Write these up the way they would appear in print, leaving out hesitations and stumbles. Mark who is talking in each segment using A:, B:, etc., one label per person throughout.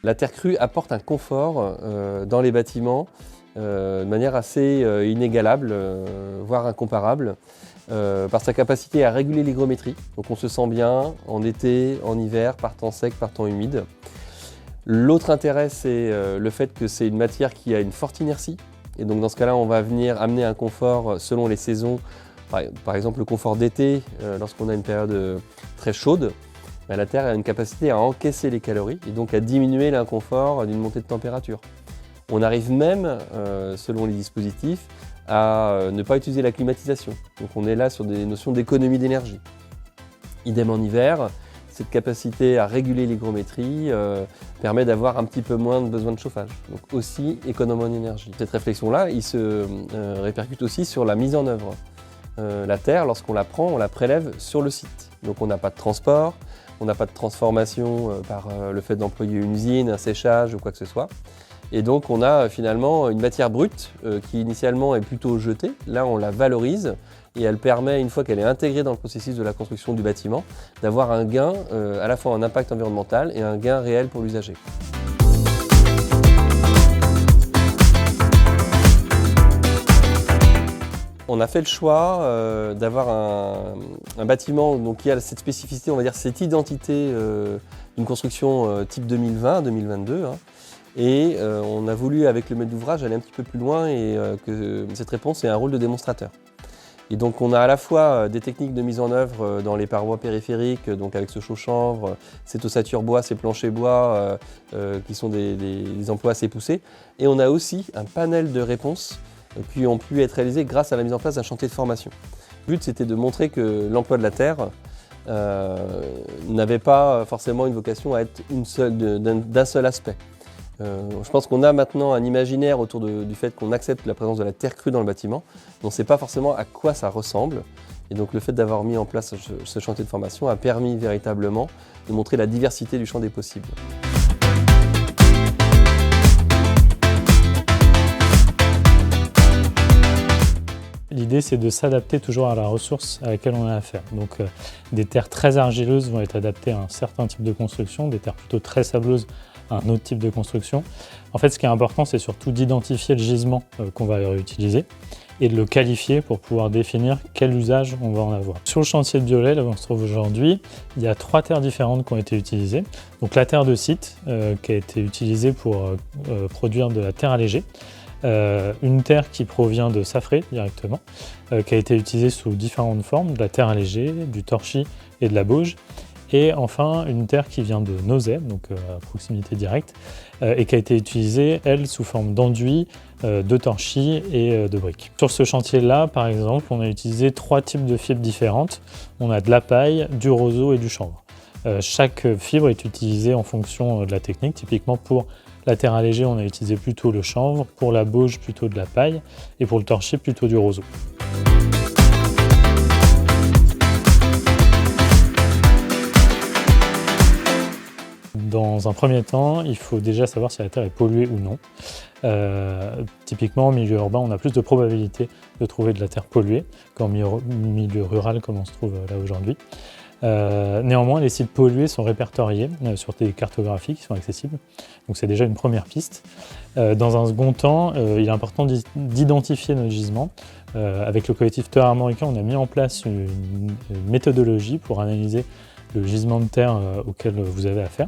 A: La terre crue apporte un confort dans les bâtiments de manière assez inégalable, voire incomparable, par sa capacité à réguler l'hygrométrie. Donc on se sent bien en été, en hiver, par temps sec, par temps humide. L'autre intérêt, c'est le fait que c'est une matière qui a une forte inertie. Et donc dans ce cas-là, on va venir amener un confort selon les saisons. Par exemple, le confort d'été, lorsqu'on a une période très chaude, la terre a une capacité à encaisser les calories et donc à diminuer l'inconfort d'une montée de température. On arrive même, selon les dispositifs, à ne pas utiliser la climatisation. Donc on est là sur des notions d'économie d'énergie. Idem en hiver, cette capacité à réguler l'hygrométrie permet d'avoir un petit peu moins de besoin de chauffage, donc aussi économe en énergie. Cette réflexion-là, il se répercute aussi sur la mise en œuvre. La terre, lorsqu'on la prend, on la prélève sur le site. Donc on n'a pas de transport, on n'a pas de transformation par le fait d'employer une usine, un séchage ou quoi que ce soit. Et donc on a finalement une matière brute qui initialement est plutôt jetée. Là on la valorise et elle permet, une fois qu'elle est intégrée dans le processus de la construction du bâtiment, d'avoir un gain à la fois en impact environnemental et un gain réel pour l'usager. On a fait le choix d'avoir un bâtiment donc, qui a cette spécificité, on va dire cette identité d'une construction type 2020-2022. Et on a voulu, avec le maître d'ouvrage, aller un petit peu plus loin et que cette réponse ait un rôle de démonstrateur. Et donc on a à la fois des techniques de mise en œuvre dans les parois périphériques, donc avec ce chaud-chanvre, cette ossature bois, ces planchers bois qui sont des emplois assez poussés. Et on a aussi un panel de réponses qui ont pu être réalisés grâce à la mise en place d'un chantier de formation. Le but, c'était de montrer que l'emploi de la terre n'avait pas forcément une vocation à être d'un seul aspect. Je pense qu'on a maintenant un imaginaire autour du fait qu'on accepte la présence de la terre crue dans le bâtiment, mais on ne sait pas forcément à quoi ça ressemble. Et donc le fait d'avoir mis en place ce chantier de formation a permis véritablement de montrer la diversité du champ des possibles.
B: L'idée, c'est de s'adapter toujours à la ressource à laquelle on a affaire. Donc, des terres très argileuses vont être adaptées à un certain type de construction, des terres plutôt très sableuses à un autre type de construction. En fait, ce qui est important, c'est surtout d'identifier le gisement qu'on va réutiliser et de le qualifier pour pouvoir définir quel usage on va en avoir. Sur le chantier de Biolay, là où on se trouve aujourd'hui, il y a 3 terres différentes qui ont été utilisées. Donc, la terre de site, qui a été utilisée pour produire de la terre allégée. Une terre qui provient de Safré directement, qui a été utilisée sous différentes formes, de la terre allégée, du torchis et de la bauge. Et enfin, une terre qui vient de Nozay, donc à proximité directe, et qui a été utilisée, elle, sous forme d'enduit, de torchis et de briques. Sur ce chantier-là, par exemple, on a utilisé 3 types de fibres différentes. On a de la paille, du roseau et du chanvre. Chaque fibre est utilisée en fonction de la technique. Typiquement, pour la terre allégée, on a utilisé plutôt le chanvre, pour la bauge, plutôt de la paille, et pour le torchis, plutôt du roseau. Dans un premier temps, il faut déjà savoir si la terre est polluée ou non. Typiquement, en milieu urbain, on a plus de probabilité de trouver de la terre polluée qu'en milieu rural, comme on se trouve là aujourd'hui. Néanmoins, les sites pollués sont répertoriés sur des cartographies qui sont accessibles. Donc c'est déjà une première piste. Dans un second temps, il est important d'identifier nos gisements. Avec le collectif Terre Armoricain, on a mis en place une méthodologie pour analyser le gisement de terre auquel vous avez affaire.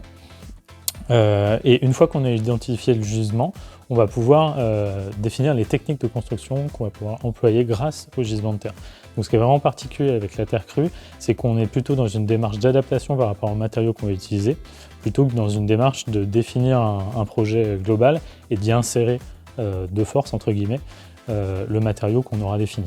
B: Et une fois qu'on a identifié le gisement, on va pouvoir définir les techniques de construction qu'on va pouvoir employer grâce au gisement de terre. Donc ce qui est vraiment particulier avec la terre crue, c'est qu'on est plutôt dans une démarche d'adaptation par rapport aux matériaux qu'on va utiliser, plutôt que dans une démarche de définir un projet global et d'y insérer de force, entre guillemets, le matériau qu'on aura défini.